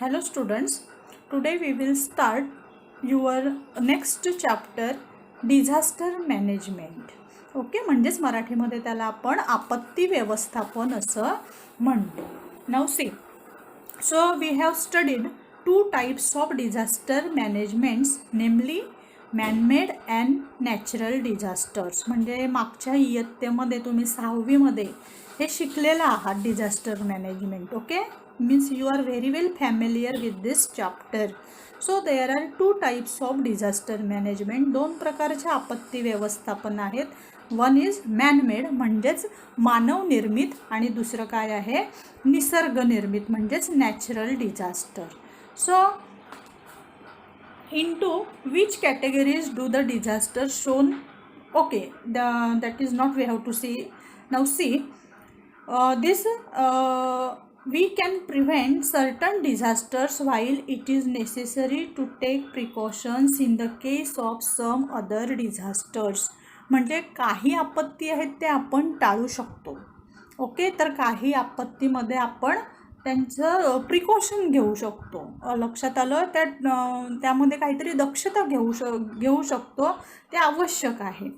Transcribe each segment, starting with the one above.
Hello students, today we will start your next chapter disaster management. Okay, म्हणजेच मराठीमध्ये त्याला आपण आपत्ती व्यवस्थापन असं म्हणतो. Now see, so we have studied two types of disaster managements, namely man-made and natural disasters. म्हणजे मागच्या इयत्तेमध्ये तुम्ही 6वीमध्ये हे शिकलेलं आहात disaster management. Okay, means you are very well familiar with this chapter. So there are two types of disaster management. दोन प्रकारचे आपत्ती व्यवस्थापन आहेत. वन इज मॅन मेड म्हणजेच मानव निर्मित आणि दुसरं काय आहे निसर्ग निर्मित म्हणजेच natural disaster. So into which categories do the disasters shown? Okay, that is not we have to see. Now see, this we can prevent certain disasters while it is necessary to take precautions in the case of some other disasters. म्हणजे काही आपत्ती आहेत ते आपण टाळू शकतो. Okay, तर काही आपत्तीमध्ये आपण त्यांचं प्रिकॉशन घेऊ शकतो. लक्षात आलं, त्यामध्ये काहीतरी दक्षता घेऊ शकतो, ते आवश्यक आहे.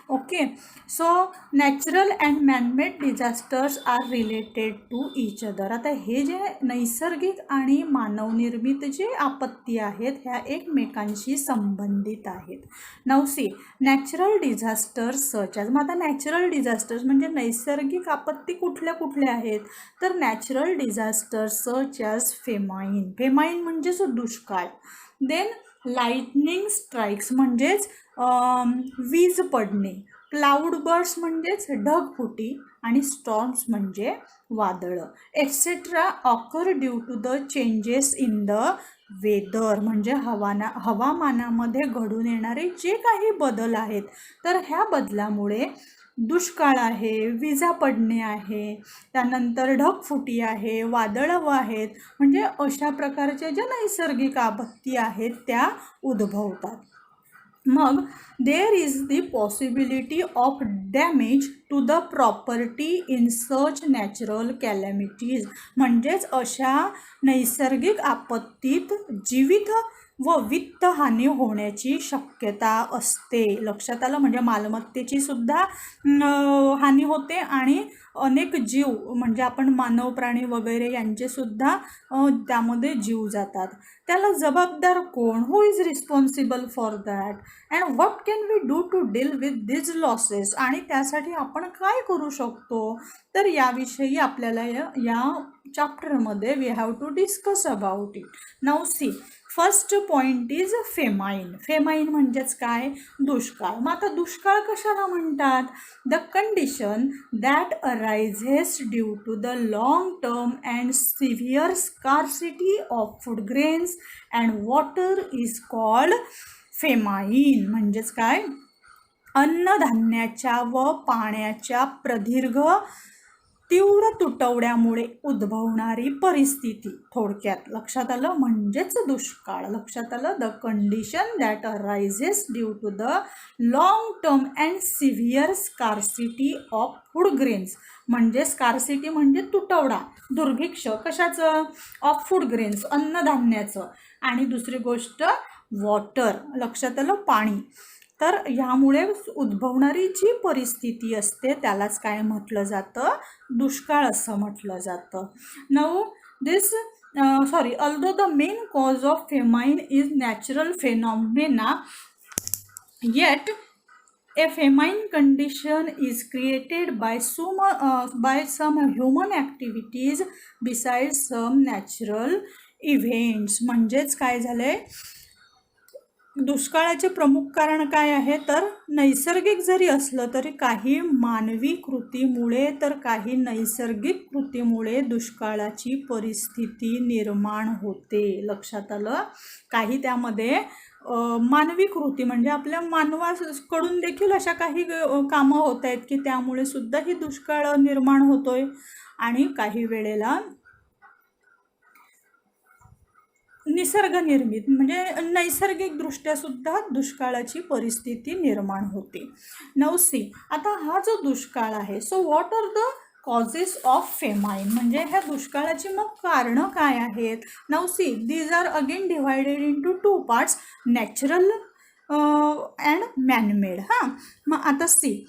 Okay, so natural and manmade disasters are related to each other. आता हे जे नैसर्गिक आणि मानवनिर्मित जे आपत्ती आहेत ह्या एकमेकांशी संबंधित आहेत. Now see, natural disasters such as. मग आता नॅचरल डिझास्टर्स म्हणजे नैसर्गिक आपत्ती कुठल्या कुठल्या आहेत, तर natural disasters such as famine. Famine म्हणजेच दुष्काळ. देन लाईटनिंग स्ट्राईक्स म्हणजेच वीज पडणे. क्लाउड बर्ड्स म्हणजेच ढगफुटी आणि स्टॉर्म्स म्हणजे वादळं etcetera occur due to the changes in the weather म्हणजे हवामानामध्ये घडून येणारे जे काही बदल आहेत तर ह्या बदलामुळे दुष्काळ आहे, विजा पडणे आहे, त्यानंतर ढगफुटी आहे, वादळं आहेत, म्हणजे अशा प्रकारच्या ज्या नैसर्गिक आपत्ती आहेत त्या उद्भवतात. मग there is the possibility of damage to the property in such natural calamities. म्हणजेच अशा नैसर्गिक आपत्तीत जीवित व वित्तहानी होण्याची शक्यता असते. लक्षात आलं, म्हणजे मालमत्तेची सुद्धा हानी होते आणि अनेक जीव म्हणजे आपण मानव प्राणी वगैरे यांचेसुद्धा त्यामध्ये जीव जातात. त्याला जबाबदार कोण? Who is responsible for that and what can we do to deal with these losses. आणि त्यासाठी आपण काय करू शकतो, तर याविषयी आपल्याला या चॅप्टरमध्ये we have to discuss about it. Now see, first point is famine. Famine म्हणजेच काय? दुष्काळ. मग आता दुष्काळ कशाला म्हणतात? The condition that arises due to the long term and severe scarcity of food grains and water is called famine. म्हणजेच काय? अन्नधान्याच्या व पाण्याच्या प्रदीर्घ तीव्र तुटवड्यामुळे उद्भवणारी परिस्थिती. थोडक्यात लक्षात आलं, म्हणजेच दुष्काळ. लक्षात आलं, the condition that arises due to the long term and severe scarcity of food grains. म्हणजे स्कार्सिटी म्हणजे तुटवडा, दुर्भिक्ष कशाचं? ऑफ फूड ग्रेन्स अन्नधान्याचं. आणि दुसरी गोष्ट वॉटर. लक्षात आलं, पाणी. तर ह्यामुळे उद्भवणारी जी परिस्थिती असते त्यालाच काय म्हटलं जातं? दुष्काळ असं म्हटलं जातं. Now this although the main cause of famine is natural phenomena, eight a famine condition is created by some human activities besides some natural events. म्हणजेच काय झालंय? दुष्काळाचे प्रमुख कारण काय आहे, तर नैसर्गिक जरी असलं तरी काही मानवी कृतीमुळे तर काही नैसर्गिक कृतीमुळे दुष्काळाची परिस्थिती निर्माण होते. लक्षात आलं, काही त्यामध्ये मानवी कृती म्हणजे आपल्या मानवाकडून देखील अशा काही कामं होत आहेत की त्यामुळे सुद्धा ही दुष्काळ निर्माण होतोय. आणि काही वेळेला निसर्ग निर्मित म्हणजे नैसर्गिकदृष्ट्या सुद्धा दुष्काळाची परिस्थिती निर्माण होते. नाउ सी, आता हा जो दुष्काळ आहे, so what are the causes of famine, म्हणजे ह्या दुष्काळाची मग कारणं काय आहेत. Now see these are again divided into two parts, natural and manmade. हां, मग आता सी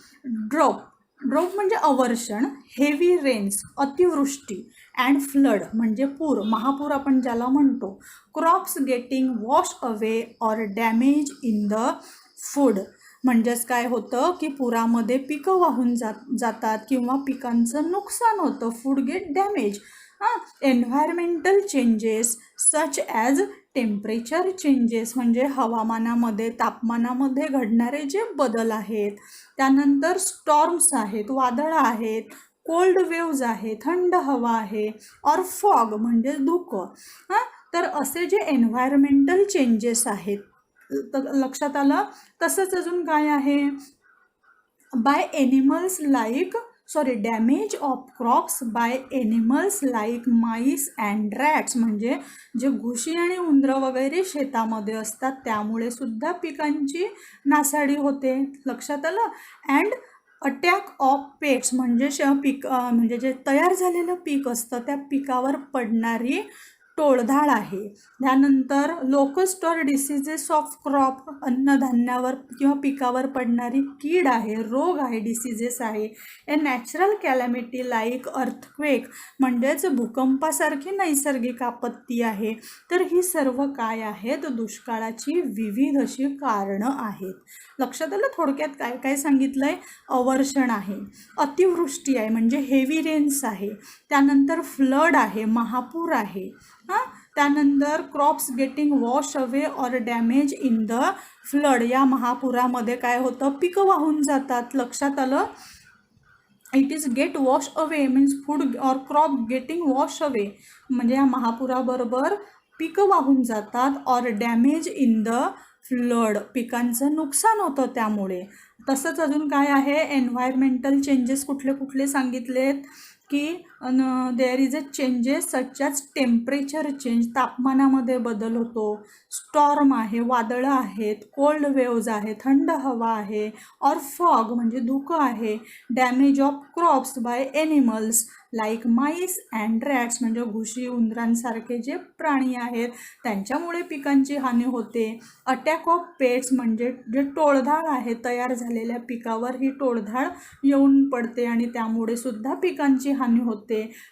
ड्रॉप म्हणजे अवर्षण, हेवी रेन्स अतिवृष्टी, अँड फ्लड म्हणजे पूर, महापूर आपण ज्याला म्हणतो, crops getting wash away or damage in the food, म्हणजेच काय होतं की पुरामध्ये पिकं वाहून जातात किंवा पिकांचं नुकसान होतं, food gate damage. Environmental changes such as temperature changes, म्हणजे हवामानामध्ये तापमानामध्ये घडणारे जे बदल आहेत, त्यानंतर स्टॉर्म्स आहेत, वादळं आहेत, कोल्ड वेव्ज आहे, थंड हवा आहे, ऑर फॉग म्हणजे धुकं. तर असे जे एन्व्हायरमेंटल चेंजेस आहेत, लक्षात आलं. तसंच अजून काय आहे, by animals like damage of crops by animals like MICE and rats, म्हणजे जे घुशी आणि उंदरं वगैरे शेतामध्ये असतात त्यामुळे सुद्धा पिकांची नासाडी होते, लक्षात आलं. अँड अटॅक ऑफ पेट्स म्हणजे म्हणजे जे तयार झालेलं पीक असतं त्या पिकावर पडणारी टोळधाड आहे. त्यानंतर locust or diseases of crop, अन्नधान्यावर किंवा पिकावर पडणारी कीड आहे, रोग आहे, डिसीजेस आहे. A natural calamity like earthquake, म्हणजेच भूकंपासारखी नैसर्गिक आपत्ती आहे. तर ही सर्व काय आहेत, दुष्काळाची विविध अशी कारणं आहेत. लक्षात आलं. थोडक्यात काय काय सांगितलं आहे, अवर्षण आहे, अतिवृष्टी आहे म्हणजे हेवी रेन्स आहे, त्यानंतर फ्लड आहे, महापूर आहे, त्यानंतर crops getting wash away or damage in the flood, या महापुरामध्ये काय होतं, पिकं वाहून जातात, लक्षात आलं. It is get wash away means food or crop getting wash away, म्हणजे या महापुराबरोबर पिकं वाहून जातात, or damage in the flood, पिकांचं नुकसान होतं त्यामुळे. तसंच अजून काय आहे, एन्व्हायरमेंटल चेंजेस कुठले कुठले सांगितलेत की there is a changes such as temperature change, तापमानामध्ये बदल होतो, स्टॉर्म आहे, वादळं आहेत, कोल्ड वेव्ज आहे, थंड हवा आहे, ऑर फॉग म्हणजे धुकं आहे, damage of crops by animals like MICE and rats, म्हणजे घुशी उंदरांसारखे जे प्राणी आहेत त्यांच्यामुळे पिकांची हानी होते. अटॅक ऑफ पेट्स म्हणजे जे टोळधाड आहे, तयार झालेल्या पिकावर ही टोळधाड येऊन पडते आणि त्यामुळे सुद्धा पिकांची हानी होते.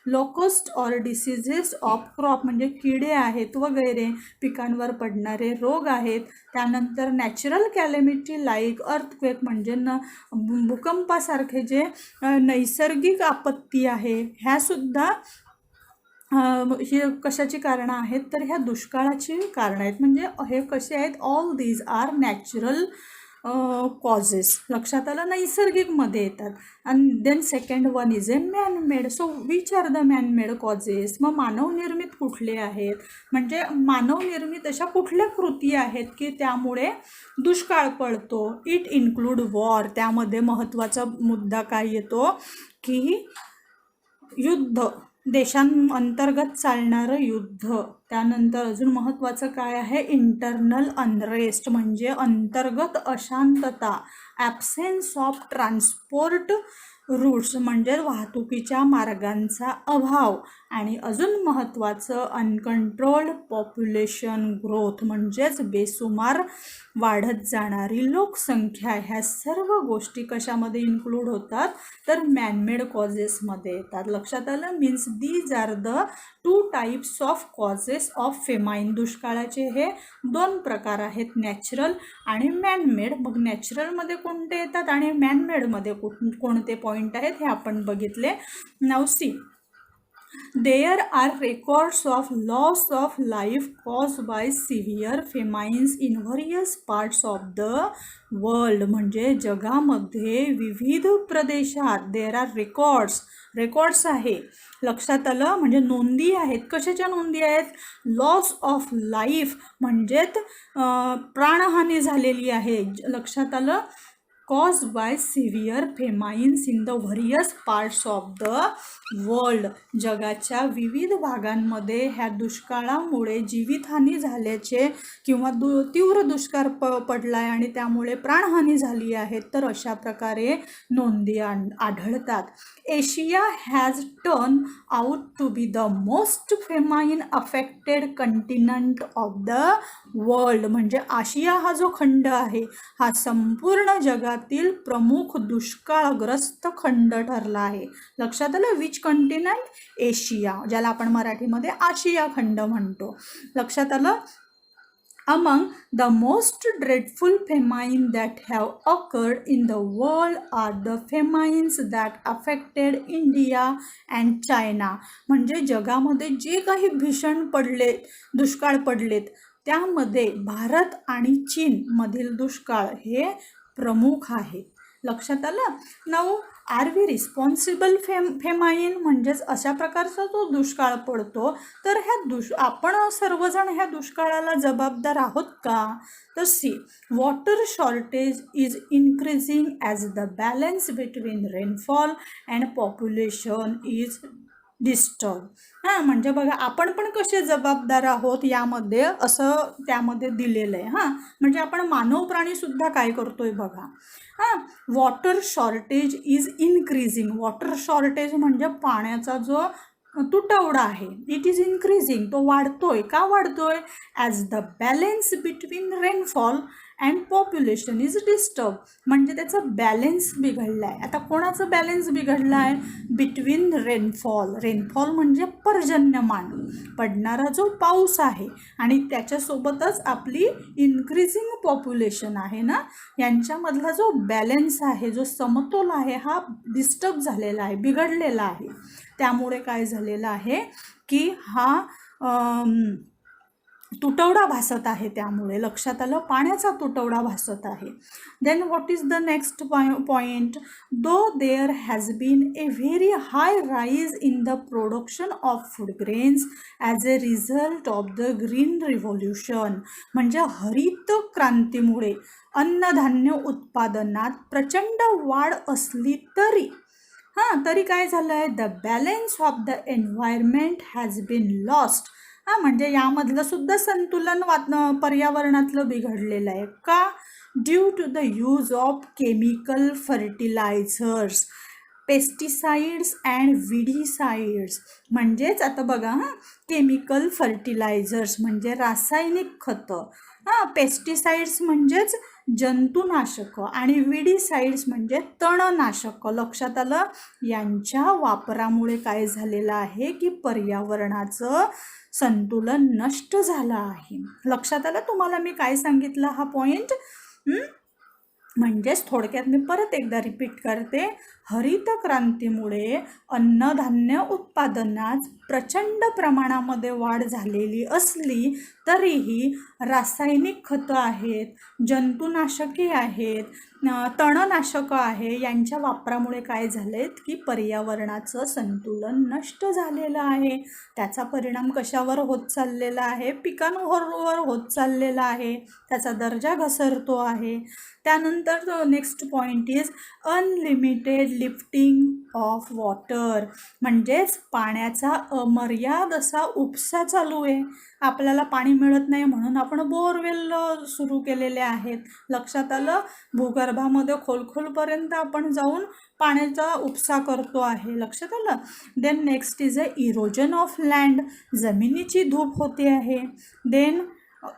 Locust or diseases of crop म्हणजे किडे आहेत वगैरे, पिकांवर पडणारे रोग आहेत. त्यानंतर नॅचरल कॅलेमिटी लाईक अर्थक्वेक म्हणजे भूकंपासारखे जे नैसर्गिक आपत्ती आहे, ह्यासुद्धा ही कशाची कारणं आहेत, तर ह्या दुष्काळाची कारणं आहेत. म्हणजे हे कसे आहेत, all these are natural causes, लक्षात आलं, नैसर्गिकमध्ये येतात. आणि then second one is a manmade. So which are the manmade causes, मग मानवनिर्मित कुठले आहेत, म्हणजे मानवनिर्मित अशा कुठल्या कृती आहेत की त्यामुळे दुष्काळ पडतो. इट इन्क्लूड वॉर, त्यामध्ये महत्त्वाचा मुद्दा काय येतो की युद्ध, देशांअंतर्गत चालणारं युद्ध. त्यानंतर अजून महत्त्वाचं काय आहे, इंटरनल अनरेस्ट म्हणजे अंतर्गत अशांतता, ॲब्सेन्स ऑफ ट्रान्सपोर्ट रूट्स म्हणजे वाहतुकीच्या मार्गांचा अभाव, आणि अजून महत्त्वाचं अनकंट्रोल्ड पॉप्युलेशन ग्रोथ म्हणजेच बेसुमार वाढत जाणारी लोकसंख्या. ह्या सर्व गोष्टी कशामध्ये इन्क्लूड होतात, तर मॅनमेड कॉजेसमध्ये येतात. लक्षात आलं. Means these are the two types of causes of famine. दुष्काळाचे हे दोन प्रकार आहेत, नॅचरल आणि मॅनमेड. मग नॅचरलमध्ये कोणते येतात आणि मॅनमेडमध्ये कोणते पॉईंट आहेत हे आपण बघितले. Now see, there are records of loss of life caused by severe famines in various parts of the world. म्हणजे जगामध्ये विविध प्रदेशात there are records आहे, लक्षात आलं, म्हणजे नोंदी आहेत. कशाच्या नोंदी आहेत, लॉस ऑफ लाईफ म्हणजेच प्राणहानी झालेली आहे, लक्षात आलं, caused by severe famines in the various parts of the world. जगाच्या विविध भागांमध्ये ह्या दुष्काळामुळे जीवितहानी झाल्याचे किंवा तीव्र दुष्काळ पडलाय आणि त्यामुळे प्राणहानी झाली आहे, तर अशा प्रकारे नोंदी आढळतात. Asia has turn out to be the most famine affected continent of the world. म्हणजे आशिया हा जो खंड आहे हा संपूर्ण जगातील प्रमुख दुष्काळग्रस्त खंड ठरला आहे. लक्षात आलं? Which continent? एशिया, ज्याला आपण मराठीमध्ये आशिया खंड म्हणतो. लक्षात आलं? Among the most dreadful famine that have occurred in the world are the famines that affected India and China. म्हणजे जगामध्ये जे काही भीषण दुष्काळ पडलेत त्यामध्ये भारत आणि चीन मधील दुष्काळ हे प्रमुख आहेत. लक्षात आलं? Now are we responsible famine म्हणजेच अशा प्रकारचा जो दुष्काळ पडतो तर आपण सर्वजण ह्या दुष्काळाला जबाबदार आहोत का? तर see, water shortage is increasing as the balance between rainfall and population is disturb. म्हणजे बघा आपण पण कसे जबाबदार आहोत यामध्ये असं त्यामध्ये दिलेलं आहे. म्हणजे आपण मानव प्राणी सुद्धा काय करतोय बघा. Water shortage is increasing. Water shortage म्हणजे पाण्याचा जो तुटवडा आहे, इट इज इन्क्रीजिंग, तो वाढतोय. का वाढतोय? As the balance between rainfall and population is disturb. म्हणजे त्याचा बॅलेन्स बिघडला आहे. आता कोणाचं बॅलेन्स बिघडला आहे? Between rainfall. रेनफॉल म्हणजे पर्जन्यमान, पडणारा जो पाऊस आहे, आणि त्याच्यासोबतच आपली इन्क्रीजिंग पॉप्युलेशन आहे ना, यांच्यामधला जो बॅलेन्स आहे, जो समतोल आहे, हा डिस्टर्ब झालेला आहे, बिघडलेला आहे. त्यामुळे काय झालेलं आहे की हा तुटवडा भासत आहे. त्यामुळे लक्षात आलं? पाण्याचा तुटवडा भासत आहे. Then what is the next point? Though there has been a very high rise in the production of food grains as a result of the green revolution. म्हणजे हरित क्रांतीमुळे अन्नधान्य उत्पादनात प्रचंड वाढ असली तरी काय झालं आहे? The balance of the environment has been lost. म्हणजे यामधलं सुद्धा संतुलन पर्यावरणातलं बिघडलेलं आहे. का? Due to the use of chemical fertilisers, pesticides and weedicides. म्हणजेच आता बघा, केमिकल फर्टिलायझर्स म्हणजे रासायनिक खतं, पेस्टिसाइड्स म्हणजेच जंतुनाशक आणि विडीसाइड्स म्हणजे तणनाशक. लक्षात आलं? यांच्या वापरामुळे काय झालेलं आहे की पर्यावरणाचं संतुलन नष्ट झालं आहे. लक्षात आलं तुम्हाला मी काय सांगितलं हा पॉइंट? म्हणजेच थोडक्यात मी परत एकदा रिपीट करते. हरित क्रांतीमुळे अन्नधान्य उत्पादनात प्रचंड प्रमाणामध्ये वाढ झालेली असली तरीही रासायनिक खतं आहेत, जंतुनाशके आहेत, तणनाशकं आहे, यांच्या वापरामुळे काय झालेत की पर्यावरणाचं संतुलन नष्ट झालेलं आहे. त्याचा परिणाम कशावर होत चाललेला आहे? पिकांवर होत चाललेला आहे. त्याचा दर्जा घसरतो आहे. त्यानंतर next point is unlimited lifting of water. म्हणजेच पाण्याचा अमर्याद असा उपसा चालू आहे. आपल्याला पाणी मिळत नाही म्हणून आपण बोरवेल सुरू केलेले आहेत. लक्षात आलं? भूगर्भामध्ये खोलपर्यंत आपण जाऊन पाण्याचा उपसा करतो आहे. लक्षात आलं? Then next is a erosion of land. जमिनीची धूप होते आहे. Then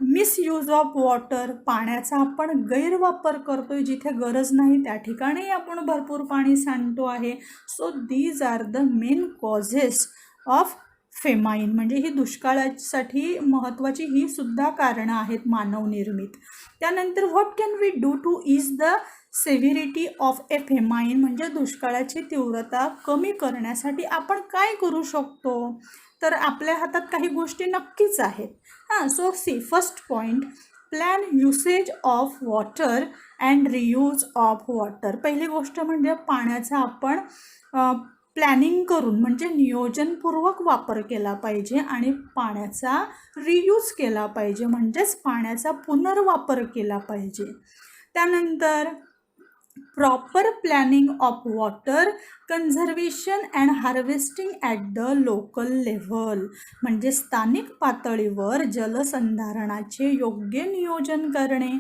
misuse of water. पाण्याचा आपण गैरवापर करतोय. जिथे गरज नाही त्या ठिकाणी आपण भरपूर पाणी सांडतो आहे. So these are the main causes of famine. म्हणजे ही दुष्काळासाठी महत्त्वाची ही सुद्धा कारणं आहेत मानवनिर्मित. त्यानंतर what can we do to ease the severity of a famine. म्हणजे दुष्काळाची तीव्रता कमी करण्यासाठी आपण काय करू शकतो? तर आपल्या हातात काही गोष्टी नक्कीच आहेत. So see, first point, plan usage of water and reuse of water. पहिली गोष्ट म्हणजे पाण्याचा आपण प्लॅनिंग करून म्हणजे नियोजनपूर्वक वापर केला पाहिजे आणि पाण्याचा रियूज केला पाहिजे, म्हणजेच पाण्याचा पुनर्वापर केला पाहिजे. त्यानंतर proper planning of water conservation and harvesting at the local level. म्हणजे स्थानिक पातळीवर जलसंधारणाचे योग्य नियोजन करणे.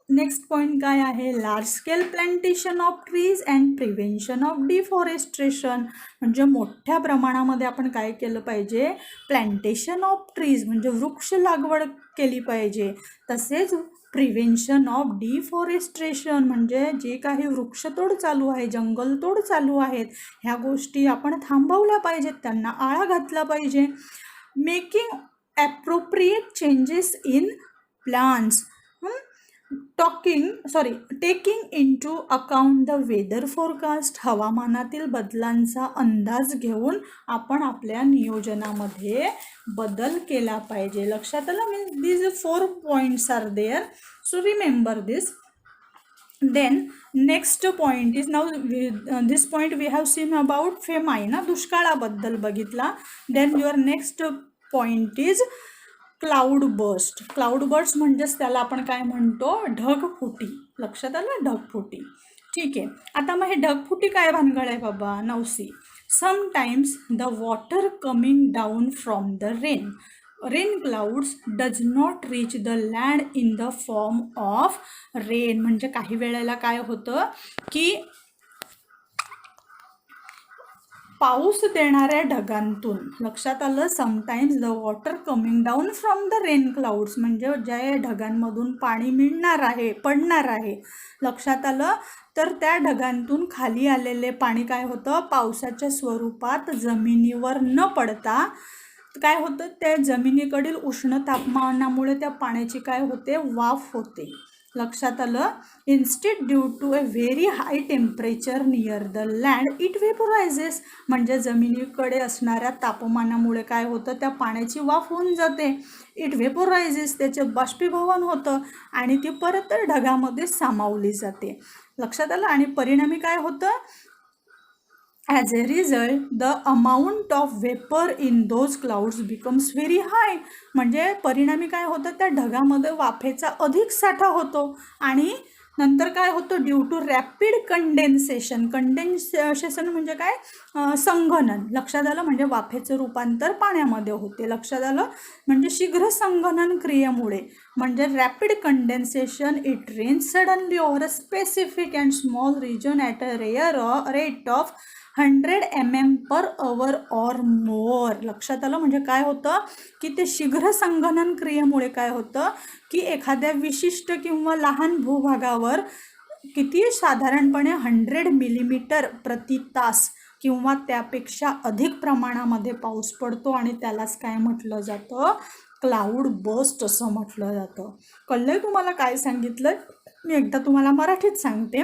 नेक्स्ट पॉईंट काय आहे, large scale plantation of trees and prevention of deforestation. म्हणजे मोठ्या प्रमाणामध्ये आपण काय केलं पाहिजे, प्लांटेशन ऑफ ट्रीज म्हणजे वृक्ष लागवड केली पाहिजे. तसेच प्रिव्हेन्शन ऑफ डिफॉरेस्ट्रेशन म्हणजे जे काही वृक्षतोड चालू आहे, जंगलतोड चालू आहेत, ह्या गोष्टी आपण थांबवल्या पाहिजेत, त्यांना आळा घातला पाहिजे. Making appropriate changes in plans, taking into account the weather forecast. हवामानातील बदलांचा अंदाज घेऊन आपण आपल्या नियोजनामध्ये बदल केला पाहिजे. लक्षात आलं. Means these 4 points are there, so remember this. Then next point is now this point we have seen about famine, दुष्काळाबद्दल बघितला. Then your next point is cloudburst. Cloudburst म्हणजेच त्याला आपण काय म्हणतो, ढगफुटी. लक्षात आलं, ढगफुटी. ठीक आहे. आता मग हे ढगफुटी काय भानगड आहे बाबा, नवसी. Sometimes the water coming down from the rain clouds does not reach the land in the form of rain. म्हणजे काही वेळेला काय होतं की पाऊस देणाऱ्या ढगांतून, लक्षात आलं, sometimes the water coming down from the rain clouds म्हणजे ज्या ढगांमधून पाणी पडणार आहे, लक्षात आलं, तर त्या ढगांतून खाली आलेले पाणी काय होतं, पावसाच्या स्वरूपात जमिनीवर न पडता काय होतं, त्या जमिनीकडील उष्ण तापमानामुळे त्या पाण्याची काय होते, वाफ होते. लक्षात आलं. Instead due to a very high temperature near the land it vaporises. म्हणजे जमिनीकडे असणाऱ्या तापमानामुळे काय होतं, त्या पाण्याची वाफ होऊन जाते. इट वेपोरायझेस, त्याचं बाष्पीभवन होतं आणि ती परत ढगामध्ये सामावली जाते. लक्षात आलं. आणि परिणामी काय होतं, as a result the amount of vapour in those clouds becomes very high. म्हणजे परिणामी काय होतं, त्या ढगामध्ये वाफेचा अधिक साठा होतो आणि नंतर काय होतं, ड्यू टू रॅपिड कंडेन्सेशन म्हणजे काय, संघनन. लक्षात आलं. म्हणजे वाफेचं रूपांतर पाण्यामध्ये होते. लक्षात आलं. म्हणजे शीघ्र संघनन क्रियेमुळे म्हणजे rapid condensation it rains suddenly over a specific and small region at a rate of 100 mm/hour or more. लक्षात आलं. म्हणजे काय होतं की ते शीघ्र संघनन क्रियेमुळे काय होतं की एखाद्या विशिष्ट किंवा लहान भूभागावर किती साधारणपणे 100 मिलीमीटर प्रति तास किंवा त्यापेक्षा अधिक प्रमाणामध्ये पाऊस पडतो आणि त्यालाच काय म्हटलं जातं, क्लाउड बर्स्ट असं म्हटलं जातं. कळलं तुम्हाला काय सांगितलं. मी एकदा तुम्हाला मराठीत सांगते.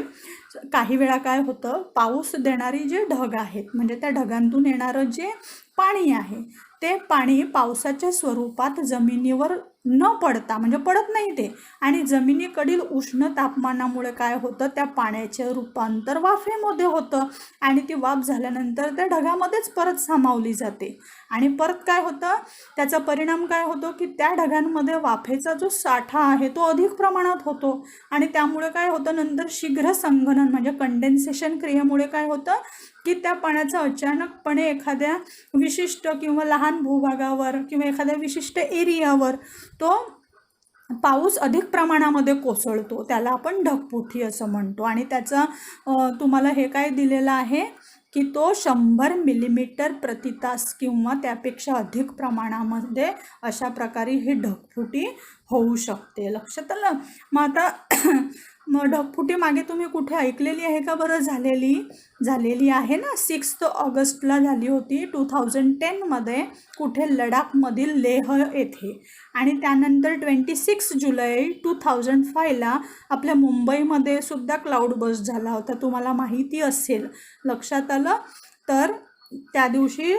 काही वेळा काय होतं, पाऊस देणारी जे ढग आहेत म्हणजे त्या ढगांतून येणारं जे पाणी आहे ते पाणी पावसाच्या स्वरूपात जमिनीवर न पडता म्हणजे पडत नाही ते, आणि जमिनीकडील उष्ण तापमानामुळे काय होतं, त्या पाण्याचे रूपांतर वाफेमध्ये होतं आणि ती वाफ झाल्यानंतर त्या ढगामध्येच परत सामावली जाते. आणि परत काय होतं, त्याचा परिणाम काय होतो की त्या ढगांमध्ये वाफेचा जो साठा आहे तो अधिक प्रमाणात होतो आणि त्यामुळे काय होतं, नंतर शीघ्र संघनन म्हणजे कंडेन्सेशन क्रियेमुळे काय होतं की त्या पाण्याचा अचानकपणे एखाद्या विशिष्ट किंवा लहान भूभागावर किंवा एखाद्या विशिष्ट एरियावर तो पाऊस अधिक प्रमाणामध्ये कोसळतो. त्याला आपण ढगफुटी असं म्हणतो. आणि त्याचा तुम्हाला हे काय दिलेलं आहे की तो 100 मिलीमीटर प्रति तास किंवा त्यापेक्षा अधिक प्रमाणामध्ये अशा प्रकारे ही ढगफुटी होऊ शकते. लक्षात आलं. मग आता मग ढगफुटी मागे तुम्ही कुठे ऐकलेली आहे का बरं, झालेली आहे ना, 6 ऑगस्टला झाली होती 2010मध्ये, कुठे लडाखमधील लेह येथे. आणि त्यानंतर 26 जुलै 2005ला आपल्या मुंबईमध्ये सुद्धा क्लाउड बर्स्ट झाला होता, तुम्हाला माहिती असेल. लक्षात आलं. तर त्या दिवशी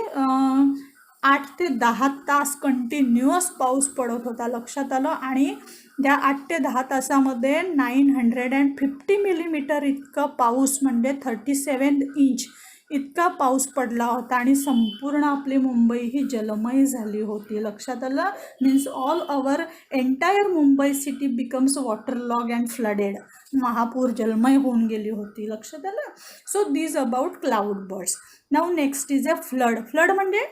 8 ते 10 तास कंटिन्युअस पाऊस पडत होता. लक्षात आलं. आणि त्या 8 ते 10 तासामध्ये 950 मिलीमीटर इतका पाऊस म्हणजे 37 इंच इतका पाऊस पडला होता आणि संपूर्ण आपली मुंबई ही जलमय झाली होती. लक्षात आलं? Means all our entire Mumbai city becomes water log and flooded. महापूर जलमय होऊन गेली होती. लक्षात आलं? So this about cloud birds. Now next is a flood. Flood म्हणजे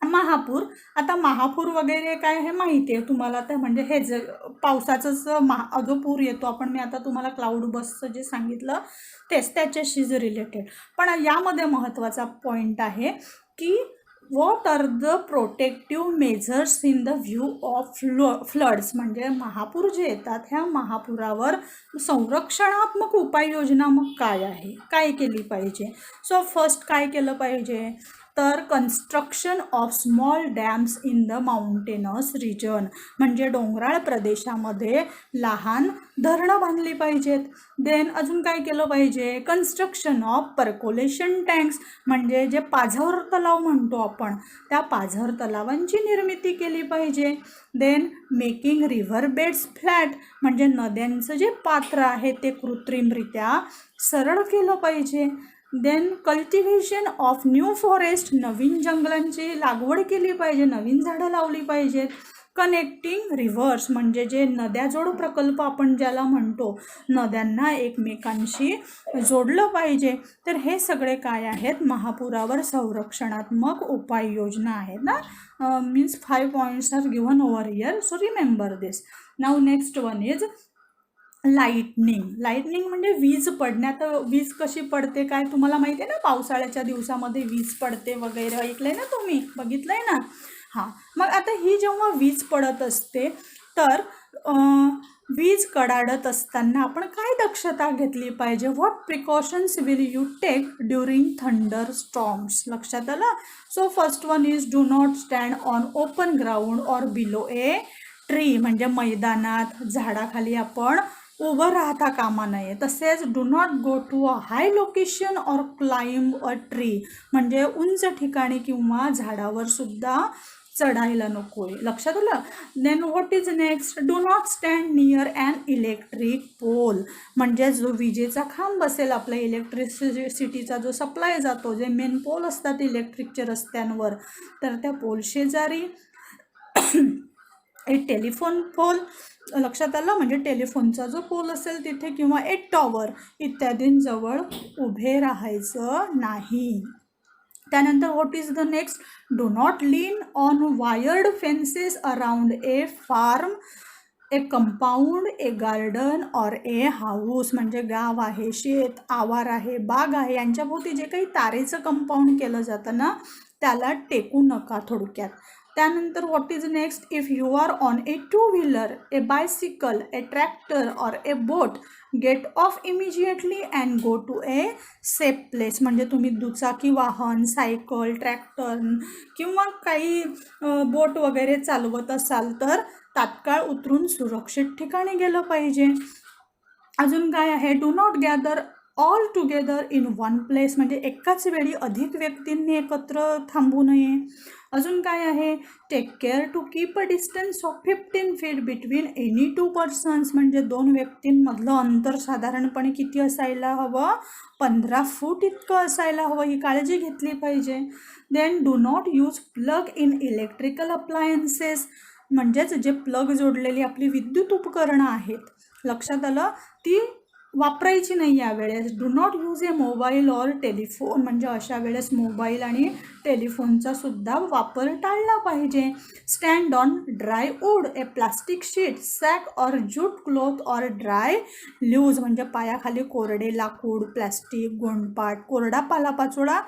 महापूर. आता महापूर वगैरे काय हे माहिती आहे तुम्हाला, तर म्हणजे हे जे पावसाचंच जो पूर येतो आपण, मी आता तुम्हाला क्लाउड बसचं जे सांगितलं तेच त्याच्याशीच रिलेटेड. पण यामध्ये महत्त्वाचा पॉईंट आहे की what are the protective measures in the view of floods. म्हणजे महापूर जे येतात ह्या महापुरावर संरक्षणात्मक उपाययोजना मग काय आहे, काय केली पाहिजे. सो फर्स्ट काय केलं पाहिजे तर construction of small dams in the mountainous region. म्हणजे डोंगराळ प्रदेशामध्ये लहान धरणं बांधली पाहिजेत. देन अजून काय केलं पाहिजे, कन्स्ट्रक्शन ऑफ पर्कोलेशन टँक्स. म्हणजे जे पाझर तलाव म्हणतो आपण त्या पाझर तलावांची निर्मिती केली पाहिजे. Then making river beds flat. म्हणजे नद्यांचं जे पात्र आहे ते कृत्रिमरित्या सरळ केलं पाहिजे. Then cultivation of new forest. नवीन जंगलांची लागवड केली पाहिजे, नवीन झाडं लावली पाहिजेत. Connecting rivers. म्हणजे जे नद्याजोड प्रकल्प आपण ज्याला म्हणतो, नद्यांना एकमेकांशी जोडलं पाहिजे. तर हे सगळे काय आहेत, महापुरावर संरक्षणात्मक उपाययोजना आहेत ना. Means 5 points are given over here, so remember this. Now next one is lightning. Lightning म्हणजे वीज पडण्यात. वीज कशी पडते काय तुम्हाला माहिती आहे ना, पावसाळ्याच्या दिवसामध्ये वीज पडते वगैरे, ऐकलंय ना तुम्ही, बघितलंय ना. हां, मग आता ही जेव्हा वीज पडत असते तर वीज कडाडत असताना आपण काय दक्षता घेतली पाहिजे. What precautions will you take during thunder storms. लक्षात आलं. So first one is do not stand on open ground or below a tree. म्हणजे मैदानात झाडाखाली आपण उभं राहता कामा नये. तसेच do not go to a high location or climb a tree. म्हणजे उंच ठिकाणी किंवा झाडावर सुद्धा चढायला नको आहे. लक्षात आलं. Then what is next, do not stand near an electric pole. म्हणजे जो विजेचा खांब असेल, आपल्या इलेक्ट्रिसिटीचा जो सप्लाय जातो, जे मेन पोल असतात इलेक्ट्रिकच्या रस्त्यांवर, तर त्या पोल शेजारी ए टेलिफोन पोल. लक्षात आलं. म्हणजे टेलिफोनचा जो पोल असेल तिथे, किंवा ए टॉवर इत्यादींजवळ उभे राहायचं नाही. त्यानंतर what is the next, do not lean on wired fences around a farm, a compound, a garden or a house. म्हणजे गाव आहे, शेत, आवार आहे, बाग आहे, यांच्याभोवती जे काही तारेचं कंपाऊंड केलं जातं ना त्याला टेकू नका थोडक्यात. त्यानंतर what is next, if you are on a two wheeler, a bicycle, a tractor or a boat, get off immediately and go to a safe place. म्हणजे तुम्ही दुचाकी वाहन, सायकल, ट्रॅक्टर किंवा काही बोट वगैरे चालवत असाल तर तात्काळ उतरून सुरक्षित ठिकाणी गेलं पाहिजे. अजून काय आहे, do not gather all together in one place. म्हणजे एकाच वेळी अधिक व्यक्तींनी एकत्र थांबू नये. अजून काय आहे, take care to keep a distance of 15 feet between any 2 persons. म्हणजे 2 व्यक्तींमधलं अंतर साधारणपणे किती असायला हवं, 15 फूट इतकं असायला हवं. ही काळजी घेतली पाहिजे. Then do not use plug in electrical appliances. म्हणजेच जे प्लग जोडलेली आपली विद्युत उपकरणं आहेत, लक्षात आलं, ती वापरायची नाही यावेळेस. Do not use A mobile or telephone. म्हणजे अशा वेळेस मोबाईल आणि टेलिफोनचा सुद्धा वापर टाळला पाहिजे. Stand on dry wood, a plastic sheet, sack or jute cloth or dry leaves. म्हणजे पायाखाली कोरडे लाकूड, प्लास्टिक, गोंडपाट, कोरडा पालापाचोळा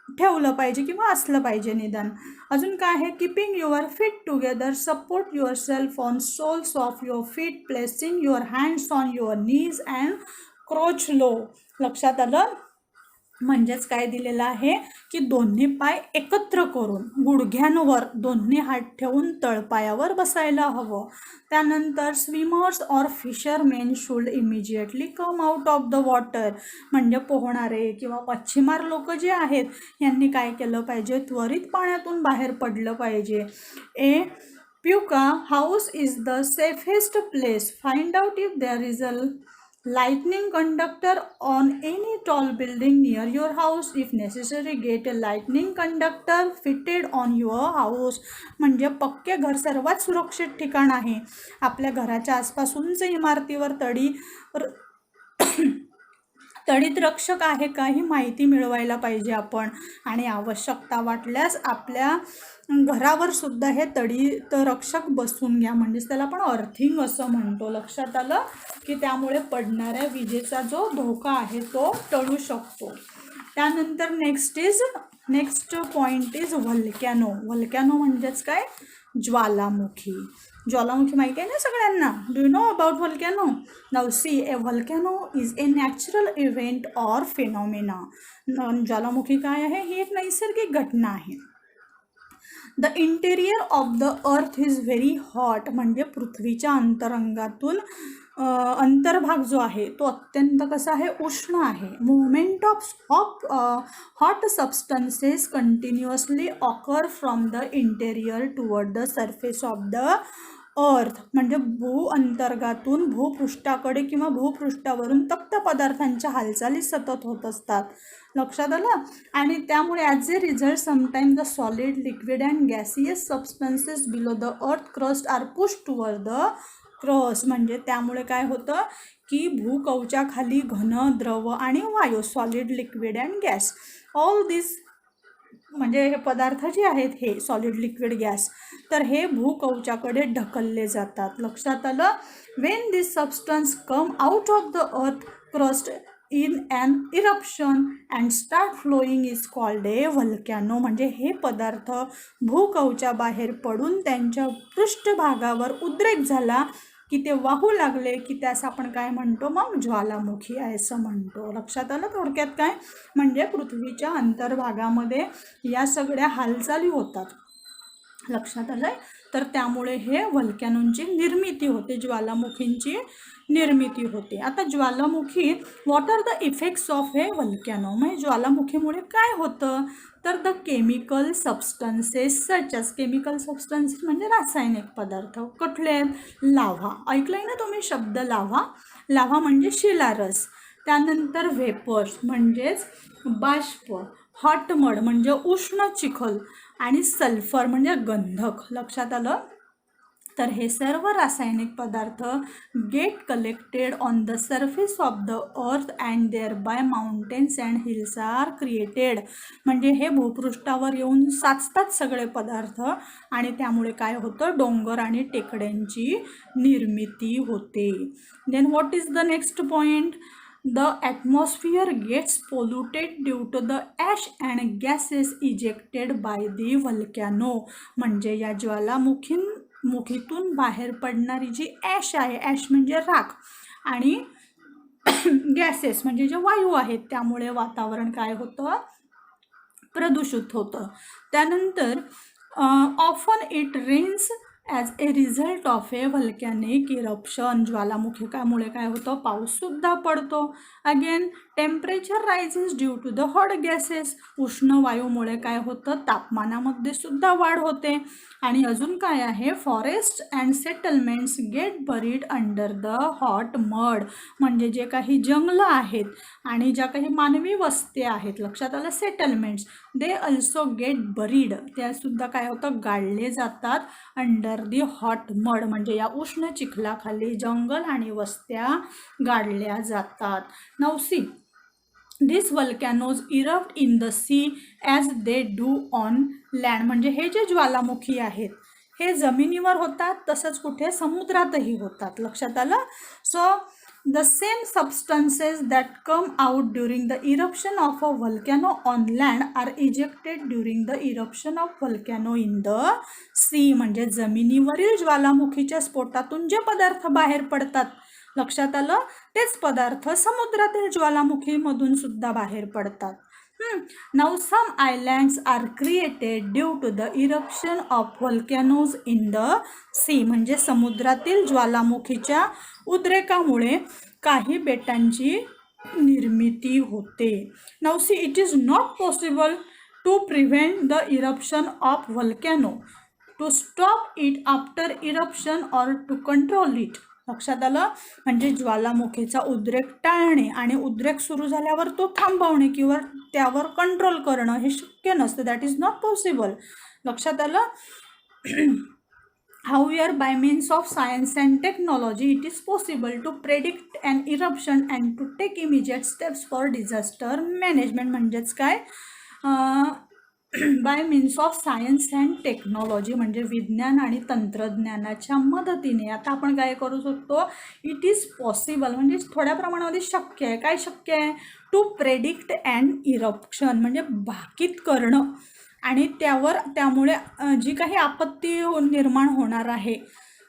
ठेवलं पाहिजे किंवा असलं पाहिजे निदान. अजून काय आहे, keeping your feet together, support your self on soles of your feet, placing your hands on your knees and crouch low. लक्षात आलं. म्हणजेच काय दिलेलं आहे की दोन्ही पाय एकत्र करून गुडघ्यांवर दोन्ही हात ठेवून तळपायावर बसायला हवं. त्यानंतर swimmers or fishermen should immediately come out of the water. म्हणजे पोहणारे किंवा मच्छीमार लोक जे आहेत यांनी काय केलं पाहिजे, त्वरित पाण्यातून बाहेर पडलं पाहिजे. A pucca house is the safest place, find out if there is a lightning conductor on any tall building near your house. If necessary, get a lightning conductor fitted on your house. म्हणजे पक्के घर सर्वात सुरक्षित ठिकाण आहे. आपल्या घराच्या आसपास उंच इमारतीवर तडित रक्षक आहे का ही माहिती मिळवायला पाहिजे आपण. आणि आवश्यकता वाटल्यास आपल्या घरावर सुद्धा हे तडित रक्षक बसवून घ्या. म्हणजेच त्याला आपण अर्थिंग असं म्हणतो. लक्षात आलं की त्यामुळे पडणाऱ्या विजेचा जो धोका आहे तो टळू शकतो. त्यानंतर next point is volcano. Volcano म्हणजेच काय, ज्वालामुखी. ज्वालामुखी माहिती आहे ना सगळ्यांना. Do you know about volcano? Now see, a volcano is a natural event or phenomena. ज्वालामुखी काय आहे? ही एक नैसर्गिक घटना आहे. The interior of the earth is very hot. म्हणजे पृथ्वीच्या अंतरंगातून अंतर्भाग जो आहे तो अत्यंत कसा आहे, उष्ण आहे. Movement of hot substances continuously occur from the interior toward the surface of the अर्थ. म्हणजे अंतर्गातून भूपृष्ठाकडे किंवा भूपृष्ठावरून तप्त पदार्थांच्या हालचाली सतत होत असतात. लक्षात आलं. आणि त्यामुळे as a result sometime the solid, liquid and gaseous substances below the earth crust are push toward the crust. म्हणजे त्यामुळे काय होतं की भूकवचाखाली घन, द्रव आणि वायू, solid, liquid and gas, all this म्हणजे हे पदार्थ जे आहेत हे सॉलिड, लिक्विड, गॅस, तर हे भूकवचाकडे ढकलले जातात. लक्षात आलं. When this substance come out of the earth crust in an eruption and start flowing is called a volcano. म्हणजे हे पदार्थ भूकवचा बाहेर पडून त्यांच्या पृष्ठभागावर उद्रेक झाला की ते वाहू लागले की त्यास आपण काय म्हणतो, मग ज्वालामुखी आहे असं म्हणतो. लक्षात आलं. थोडक्यात काय म्हणजे पृथ्वीच्या अंतर्भागामध्ये या सगळ्या हालचाली होतात. लक्षात आलं. तर त्यामुळे हे व्हल्कॅनोंची निर्मिती होते, ज्वालामुखींची निर्मिती होते. आता ज्वालामुखी, what are the effects of a volcano. म्हणजे ज्वालामुखीमुळे काय होतं, तर the chemical substances such as, chemical substances म्हणजे रासायनिक पदार्थ. कुठले? लाव्हा. ऐकलंय ना तुम्ही शब्द लाव्हा. लाव्हा म्हणजे शिलारस. त्यानंतर व्हेपर्स म्हणजेच बाष्प, हॉट मड म्हणजे उष्ण चिखल, आणि सल्फर म्हणजे गंधक. लक्षात आलं. तर हे सर्व रासायनिक पदार्थ get collected on the surface of the earth and thereby mountains and hills are created. म्हणजे हे भूपृष्ठावर येऊन साचतात सगळे पदार्थ आणि त्यामुळे काय होतं, डोंगर आणि टेकड्यांची निर्मिती होते. Then what is the next point? The atmosphere gets polluted due to the ash and gases ejected by the volcano. म्हणजे या ज्वालामुखीतून बाहेर पडणारी जी ॲश आहे, ॲश म्हणजे राख, आणि गॅसेस म्हणजे जे वायू आहेत, त्यामुळे वातावरण काय होतं, प्रदूषित होतं. त्यानंतर often it rains as a result of a volcanic eruption. ज्वालामुखीमुळे काय होतं, पाऊससुद्धा पडतो. Again temperature rises due to the hot gases. उष्ण वायूमुळे काय होतं, तापमानामध्ये सुद्धा वाढ होते. आणि अजून काय आहे, forest and settlements get buried under the hot mud. म्हणजे जे काही जंगलं आहेत आणि ज्या काही मानवी वस्त्या आहेत, लक्षात आलं, settlements, they also gate buried. त्यासुद्धा काय होतं, गाडले जातात अंडर दी हॉट मड. म्हणजे या उष्ण चिखलाखाली जंगल आणि वस्त्या गाडल्या जातात. Now see, this volcanoes erupt in the sea as they do on land. म्हणजे हे जे ज्वालामुखी आहेत हे जमिनीवर होतात, तसंच कुठे समुद्रातही होतात. लक्षात आलं. So the same substances that come out during the eruption of a volcano on land are ejected during the eruption of volcano in the sea. म्हणजे जमिनीवरील ज्वालामुखीच्या स्फोटातून जे पदार्थ बाहेर पडतात, लक्षात आलं, तेच पदार्थ समुद्रातील ज्वालामुखीमधून सुद्धा बाहेर पडतात. Now some islands are created due to the eruption of volcanoes in the sea. म्हणजे समुद्रातील ज्वालामुखीच्या उद्रेकामुळे काही बेटांची निर्मिती होते. Now see, it is not possible to prevent the eruption of volcano, to stop it after eruption or to control it. लक्षात आलं. म्हणजे ज्वालामुखीचा उद्रेक टाळणे आणि उद्रेक सुरू झाल्यावर तो थांबवणे किंवा त्यावर कंट्रोल करणं हे शक्य नसतं. That is not possible. लक्षात आलं. However, by means of science and technology, it is possible to predict an eruption and to take immediate steps for disaster management. म्हणजेच काय, bye means of science and technology म्हणजे विज्ञान आणि तंत्रज्ञानाच्या मदतीने आता आपण काय करू शकतो. इट इज पॉसिबल म्हणजे थोड्या प्रमाणामध्ये शक्य आहे. काय शक्य आहे? टू प्रेडिक्ट अँड इरप्शन म्हणजे भाकीत करणं आणि त्यामुळे जी काही आपत्ती निर्माण होणार आहे,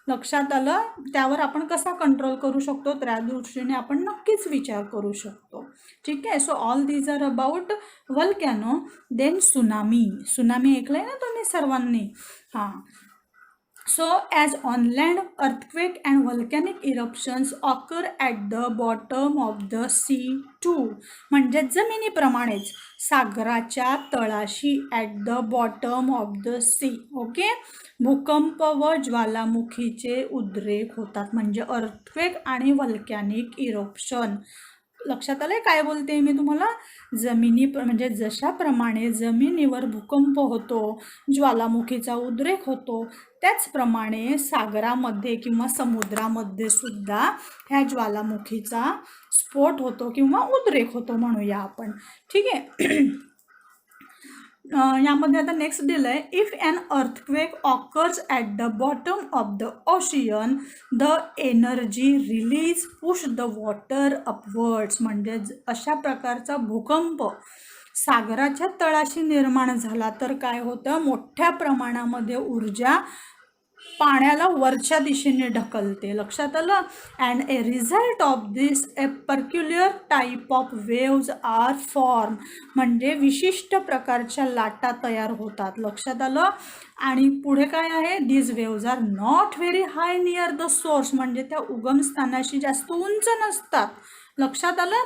लक्षात आलं, त्यावर आपण कसा कंट्रोल करू शकतो त्या दृष्टीने आपण नक्कीच विचार करू शकतो. ठीक आहे. So all these are about volcano. Then tsunami ऐकलंय ना तुम्ही सर्वांनी. हां. So as on land, earthquake and volcanic eruptions occur at the bottom of the sea too. म्हणजे जमिनीप्रमाणेच सागराच्या तळाशी at the bottom of the sea. Okay. भूकंप व ज्वालामुखीचे उद्रेक होतात म्हणजे अर्थक्वेक आणि व्हल्कॅनिक इरप्शन. लक्षात आलंय काय बोलते मी तुम्हाला. म्हणजे जशाप्रमाणे जमिनीवर भूकंप होतो, ज्वालामुखीचा उद्रेक होतो, त्याचप्रमाणे सागरामध्ये किंवा समुद्रामध्ये सुद्धा ह्या ज्वालामुखीचा स्फोट होतो किंवा उद्रेक होतो म्हणूया आपण. ठीक आहे. यामध्ये आता नेक्स्ट दिलं आहे. If an earthquake occurs at the bottom of the ocean the energy release push the water upwards. म्हणजे अशा प्रकारचा भूकंप सागराच्या तळाशी निर्माण झाला तर काय होतं, मोठ्या प्रमाणामध्ये ऊर्जा पाण्याला वरच्या दिशेने ढकलते. लक्षात आलं. And a result of this a particular type of waves are form. म्हणजे विशिष्ट प्रकारच्या लाटा तयार होतात. लक्षात आलं. आणि पुढे काय आहे, these waves are not very high near the source. म्हणजे त्या उगमस्थानाशी जास्त उंच नसतात. लक्षात आलं.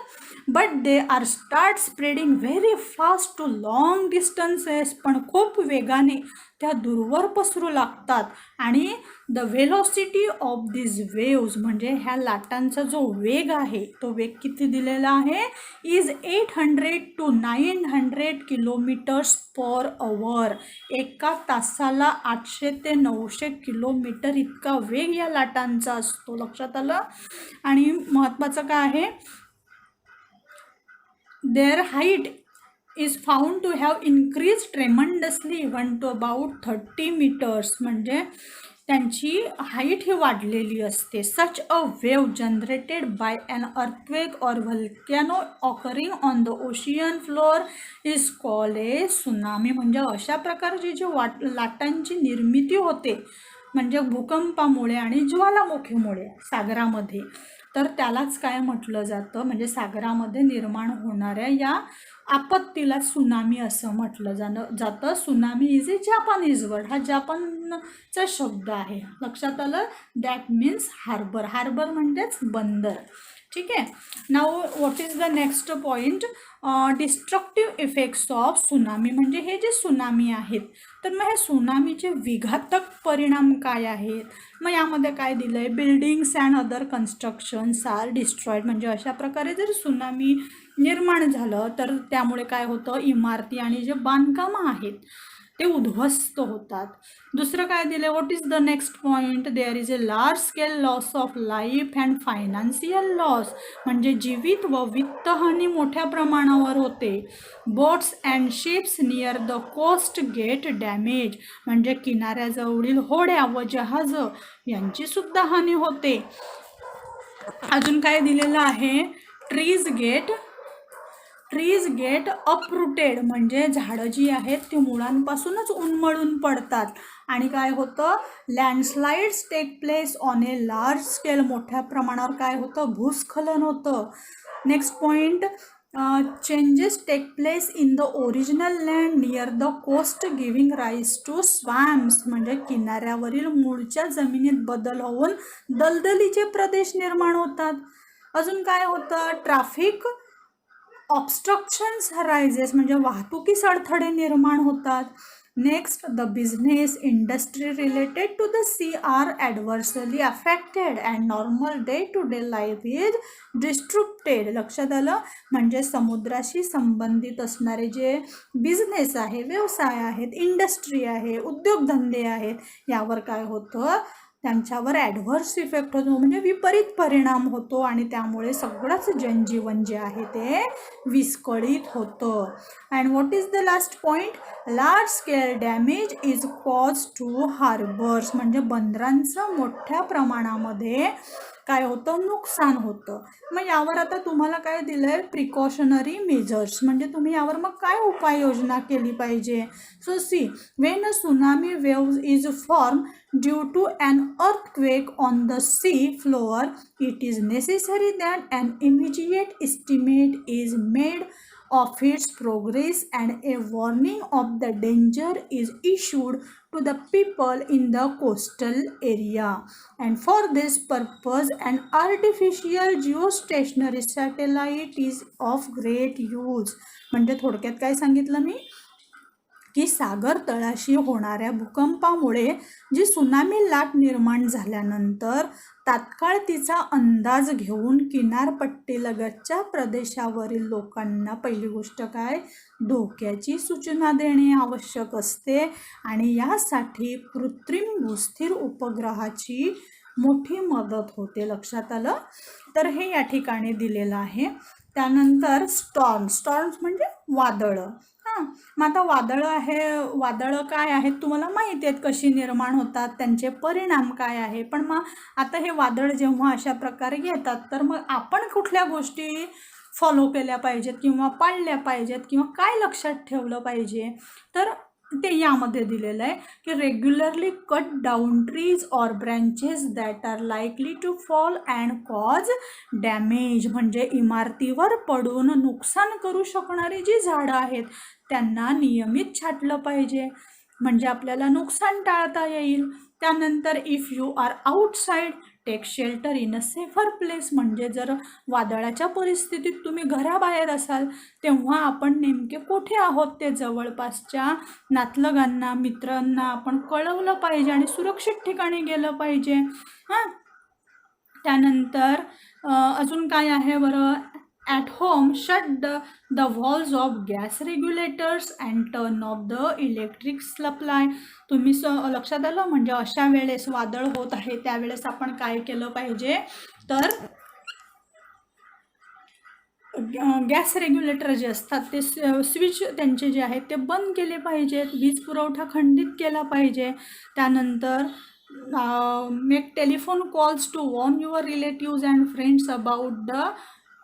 But they are start spreading very fast to long distances. पण खूप वेगाने त्या दूरवर पसरू लागतात. आणि the velocity of this waves म्हणजे ह्या लाटांचा जो वेग आहे तो वेग किती दिलेला आहे, is 800 to 900 kilometres per hour. एका तासाला 800 ते 900 किलोमीटर इतका वेग या लाटांचा असतो. लक्षात आलं. आणि महत्त्वाचं काय आहे, their height is found to have increased tremendously even to about 30 meters. म्हणजे त्यांची हाईट ही वाढलेली असते. Such a wave generated by an earthquake or volcano occurring on the ocean floor is called a tsunami. म्हणजे अशा प्रकारची जी लाटांची निर्मिती होते म्हणजे भूकंपामुळे आणि ज्वालामुखीमुळे सागरामध्ये, तर त्यालाच काय म्हटलं जातं, म्हणजे सागरामध्ये निर्माण होणाऱ्या या आपत्तीला सुनामी असं म्हटलं जातं. Tsunami is a Japanese word. हा जापानचा शब्द आहे. लक्षात आलं. That means harbour. हार्बर म्हणजेच बंदर. ठीक आहे. Now what is the next point, destructive effects of tsunami. म्हणजे हे जे सुनामी आहेत तर मग हे सुनामीचे विघातक परिणाम काय आहेत. मग यामध्ये काय दिलं आहे, buildings and other constructions are destroyed. म्हणजे अशा प्रकारे जर सुनामी निर्माण झालं तर त्यामुळे काय होतं, इमारती आणि जे बांधकामं आहेत ते उद्ध्वस्त होतात. दुसरं काय दिलं, what is the next point, there is a large scale loss of life and financial loss. म्हणजे जीवित व वित्तहानी मोठ्या प्रमाणावर होते. Boats and ships near the coast get damage. म्हणजे किनाऱ्याजवळील होड्या व जहाजं यांची सुद्धा हानी होते. अजून काय दिलेलं आहे, ट्रीज गेट अपरूटेड. म्हणजे झाडं जी आहेत ती मुळांपासूनच उन्मळून पडतात. आणि काय होतं, landslides take place on a large scale. मोठ्या प्रमाणावर काय होतं, भूस्खलन होतं. Next point, changes take place in the original land near the coast giving rise to swamps. म्हणजे किनाऱ्यावरील मूळच्या जमिनीत बदल होऊन दलदलीचे प्रदेश निर्माण होतात. अजून काय होतं, ट्रॅफिक ऑब्स्ट्रक्शन्स रायझेस. म्हणजे वाहतुकीस अडथळे निर्माण होतात. Next, the business industry related to the sea are adversely affected and normal day-to-day life is disrupted. लक्षात आलं? म्हणजे समुद्राशी संबंधित असणारे जे बिझनेस आहे, व्यवसाय आहेत, इंडस्ट्री आहे, उद्योगधंदे आहेत, यावर काय होतं, त्यांच्यावर ॲडव्हर्स इफेक्ट होतो, म्हणजे विपरीत परिणाम होतो आणि त्यामुळे सगळंच जनजीवन जे आहे ते विस्कळीत होतं. And what is the last point, large scale damage is cause to harbours, म्हणजे बंदरांचं मोठ्या प्रमाणामध्ये काय होतं, नुकसान होतं. मग यावर आता तुम्हाला काय दिलं आहे, प्रिकॉशनरी मेजर्स, म्हणजे तुम्ही यावर मग काय उपाययोजना केली पाहिजे. So see, when a tsunami wave is form due to an earthquake on the sea floor, it is necessary that an immediate estimate is made of its progress and a warning of the danger is issued to the people in the coastal area. And for this purpose, an artificial geostationary satellite is of great use. म्हणजे थोडक्यात काय सांगितलं मी, की सागर तळाशी होणाऱ्या भूकंपामुळे जी tsunami लाट निर्माण झाल्यानंतर तात्काळ तिचा अंदाज घेऊन किनारपट्टीलगतच्या प्रदेशावरील लोकांना पहिली गोष्ट काय, धोक्याची सूचना देणे आवश्यक असते आणि यासाठी कृत्रिम भूस्थिर उपग्रहाची मोठी मदत होते. लक्षात आलं? तर हे या ठिकाणी दिलेलं आहे. त्यानंतर स्टॉर्म्स म्हणजे वादळं. मग आता वादळं काय आहेत तुम्हाला माहिती आहेत, कशी निर्माण होतात, त्यांचे परिणाम काय आहे. पण मग आता हे वादळ जेव्हा अशा प्रकारे येतात तर मग आपण कुठल्या गोष्टी फॉलो केल्या पाहिजेत किंवा पाळल्या पाहिजेत किंवा काय लक्षात ठेवलं पाहिजे, तर ते यामध्ये दिलेलं आहे की regularly cut down trees or branches that are likely to fall and cause damage, म्हणजे इमारतीवर पडून नुकसान करू शकणारी जी झाडं आहेत त्यांना नियमित छाटलं पाहिजे, म्हणजे आपल्याला नुकसान टाळता येईल. त्यानंतर if you are outside take shelter in a safer place, म्हणजे जर वादळाच्या परिस्थितीत तुम्ही घराबाहेर असाल तेव्हा आपण नेमके कुठे आहोत ते जवळपासच्या नातलगांना, मित्रांना आपण कळवलं पाहिजे आणि सुरक्षित ठिकाणी गेलं पाहिजे. त्यानंतर अजून काय आहे बरं, at home shut the walls of gas regulators and turn off the electric supply. तुम्ही लक्षात आलं, म्हणजे अशा वेळेस वादळ होत आहे त्यावेळेस आपण काय केलं पाहिजे, तर गॅस रेग्युलेटर जे असतात ते स्विच त्यांचे जे आहेत ते बंद केले पाहिजेत, वीज पुरवठा खंडित केला पाहिजे. त्यानंतर make telephone calls to warn your relatives and friends about the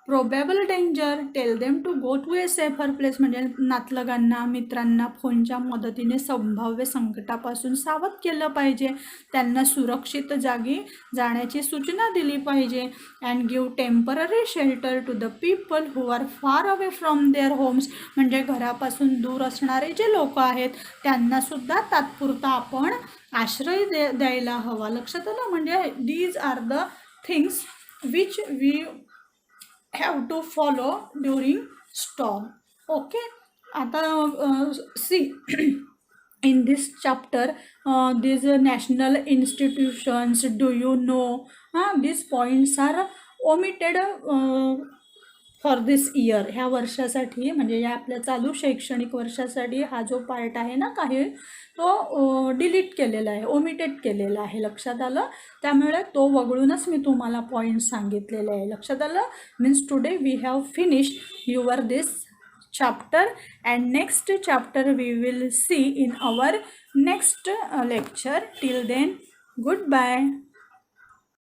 probable danger, tell them to go to a safer place, म्हणजे नातलगांना, मित्रांना फोनच्या मदतीने संभाव्य संकटापासून सावध केलं पाहिजे, त्यांना सुरक्षित जागी जाण्याची सूचना दिली पाहिजे. And give temporary shelter to the people who are far away from their homes, म्हणजे घरापासून दूर असणारे जे लोक आहेत त्यांनासुद्धा तात्पुरता आपण आश्रय द्यायला हवा. लक्षात आलं? म्हणजे these are the things which we have to follow during storm. Okay, आता see in this chapter these national institutions, do you know, these points are omitted for this year, ह्या वर्षासाठी, म्हणजे या आपल्या चालू शैक्षणिक वर्षासाठी हा जो पार्ट आहे ना काही तो डिलीट केलेला आहे, ओमिटेड केलेला आहे. लक्षात आलं? त्यामुळे तो वगळूनच मी तुम्हाला पॉईंट सांगितलेले आहे. लक्षात आलं? Means today we have finished your this chapter and next chapter we will see in our next lecture. Till then, goodbye.